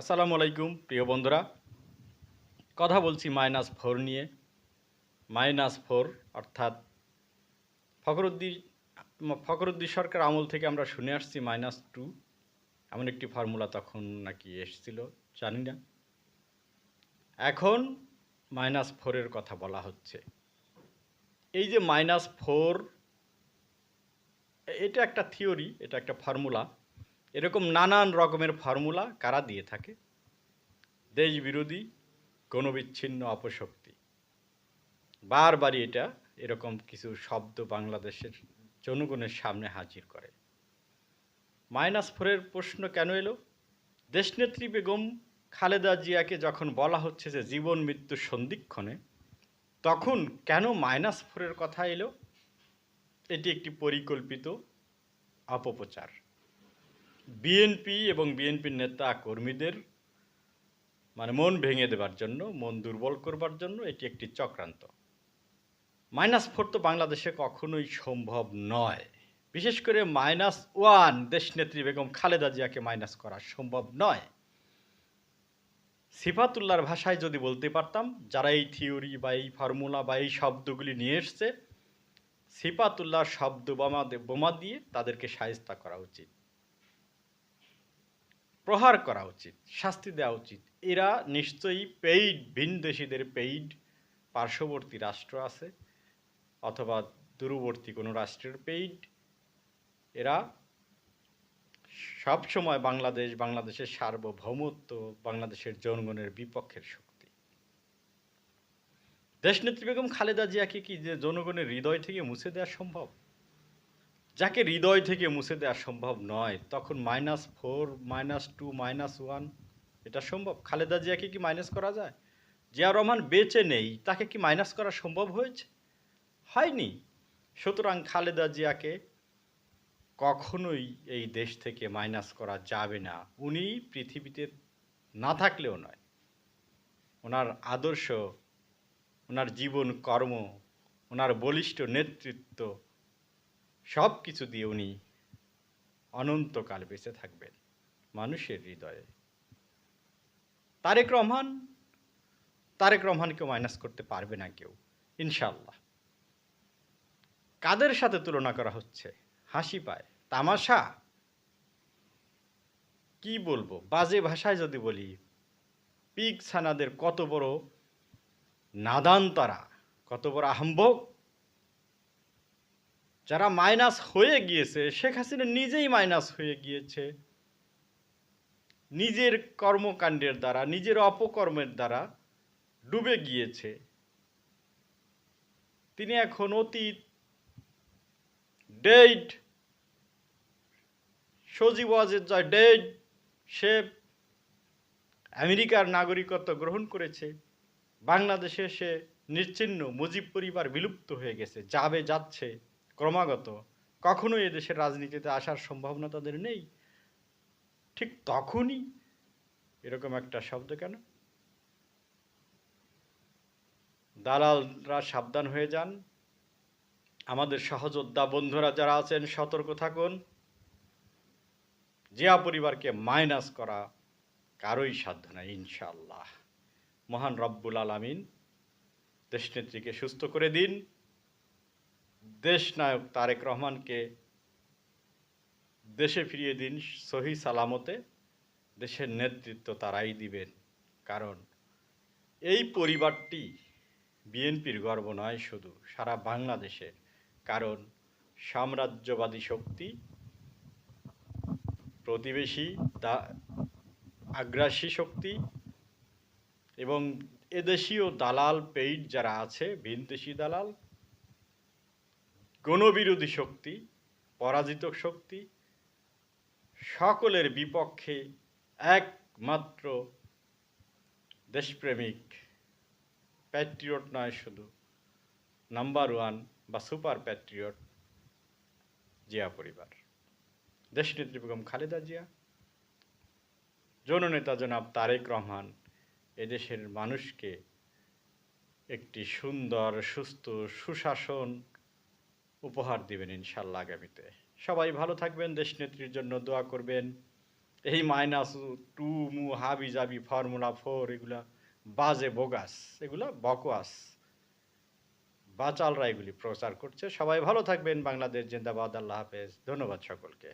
আসসালামু আলাইকুম প্রিয় বন্ধুরা। কথা বলছি -4 নিয়ে। -4 অর্থাৎ ফখরুদ্দীন ফখরুদ্দীন সরকার আমল থেকে আমরা শুনে আসছি -2 এমন একটি ফর্মুলা তখন নাকি এসেছিল, জানি না। এখন -4 এর কথা বলা হচ্ছে। এই যে -4 এটা একটা থিওরি, এটা একটা ফর্মুলা। এরকম নানান রকমের ফর্মুলা কারা দিয়ে থাকে? দেশ বিরোধী গণবিচ্ছিন্ন অপশক্তি বারবারই এটা এরকম কিছু শব্দ বাংলাদেশের জনগণের সামনে হাজির করে। -4 এর প্রশ্ন কেন এলো? দেশনেত্রী বেগম খালেদা জিয়াকে যখন বলা হচ্ছে যে জীবন মৃত্যুর সন্ধিক্ষণে, তখন কেন -4 এর কথা এলো? এটি একটি পরিকল্পিত অপপ্রচার। বিএনপি এবং বিএনপির নেতা কর্মীদের মন ভেঙে দেবার জন্য, মন দুর্বল করবার জন্য এটি একটি চক্রান্ত। -4 তো বাংলাদেশে কখনোই সম্ভব নয়। বিশেষ করে -1 দেশনেত্রী বেগম খালেদা জিয়াকে মাইনাস করা সম্ভব নয়। সিফাতুল্লাহর ভাষায় যদি বলতে পারতাম, যারা এই থিওরি বা এই ফর্মুলা বা এই শব্দগুলি নিয়ে এসছে, সিফাতুল্লাহর শব্দ বোমা দিয়ে তাদেরকে শায়েস্তা করা উচিত, প্রহার করা উচিত, শাস্তি দেওয়া উচিত। এরা নিশ্চয়ই পেইড, ভিনদেশীদের পেইড পার্শ্ববর্তী রাষ্ট্র আছে অথবা দূরবর্তী কোনো রাষ্ট্রের পেইড। এরা সবসময় বাংলাদেশের সার্বভৌমত্ব, বাংলাদেশের জনগণের বিপক্ষের শক্তি। দেশনেত্রী বেগম খালেদা জিয়াকে কি যে জনগণের হৃদয় থেকে মুছে দেওয়া সম্ভব? যাকে হৃদয় থেকে মুছে দেওয়া সম্ভব নয়, তখন -4, -2, -1 এটা সম্ভব? খালেদা জিয়াকে কি মাইনাস করা যায়? জিয়া রহমান বেঁচে নেই, তাকে কি মাইনাস করা সম্ভব হয়েছে? হয়নি। সুতরাং খালেদা জিয়াকে কখনোই এই দেশ থেকে মাইনাস করা যাবে না। উনি পৃথিবীতে না থাকলেও নয়। ওনার আদর্শ, ওনার জীবন কর্ম, ওনার বলিষ্ঠ নেতৃত্ব সব কিছু দিয়ে উনি অনন্তকাল বেঁচে থাকবেন মানুষের হৃদয়ে। তারেক রহমানকে মাইনাস করতে পারবে না কেউ, ইনশাআল্লাহ। কাদের সাথে তুলনা করা হচ্ছে? হাসি পায়, তামাশা। কি বলবো, বাজে ভাষায় যদি বলি, পিগ ছানাদের কত বড় নাদান তারা, কত বড় আহম্ভক। যারা মাইনাস হয়ে গিয়েছে, শেখ হাসিনা নিজেই মাইনাস হয়ে গিয়েছে নিজের কর্মকাণ্ডের দ্বারা, নিজের অপকর্মের দ্বারা ডুবে গিয়েছে। তিনি এখন অতীত, ডেড, সজীব ওয়াজেদ জয় ডেড। সে আমেরিকার নাগরিকত্ব গ্রহণ করেছে, বাংলাদেশে সে নিশ্চিহ্ন, মুজিব পরিবার বিলুপ্ত হয়ে গেছে, যাচ্ছে ক্রমাগত। কখনোই এদেশের রাজনীতিতে আসার সম্ভাবনা তাদের নেই। ঠিক তখনই এরকম একটা শব্দ কেন? দালালরা সাবধান হয়ে যান। আমাদের সহযোদ্ধা বন্ধুরা যারা আছেন, সতর্ক থাকুন। জিয়া পরিবারকে মাইনাস করা কারোই সাধ্য নাই, ইনশাআল্লাহ। মহান রব্বুল আলামিন দেশনেত্রীকে সুস্থ করে দিন। দেশনায়ক তারেক রহমানকে দেশে ফিরিয়ে দিন সহি সালামতে। দেশের নেতৃত্ব তারাই দিবেন, কারণ এই পরিবারটি বিএনপির গর্ব নয় শুধু, সারা বাংলাদেশের। কারণ সাম্রাজ্যবাদী শক্তি, প্রতিবেশী আগ্রাসী শক্তি এবং এদেশীয় দালাল পেইড যারা আছে, ভিনদেশী দালাল, গণবিরোধী শক্তি, পরাজিত শক্তি, সকলের বিপক্ষে একমাত্র দেশপ্রেমিক, প্যাট্রিয়ট নয় শুধু, নাম্বার 1 বা সুপার প্যাট্রিয়ট জিয়া পরিবার। দেশনেত্রী বেগম খালেদা জিয়া, জননেতা জনাব তারেক রহমান এদেশের মানুষকে একটি সুন্দর, সুস্থ, সুশাসন উপহার দিবেন ইনশাআল্লাহ আগামীতে। সবাই ভালো থাকবেন, দেশনেত্রীর জন্য দোয়া করবেন। এই -2 মু হাবি জাবি ফর্মুলা 4 এগুলা বাজে বোগাস, এগুলা বকওয়াস। বাচালরা এগুলি প্রচার করছে। সবাই ভালো থাকবেন। বাংলাদেশ জিন্দাবাদ। আল্লাহ হাফেজ। ধন্যবাদ সকলকে।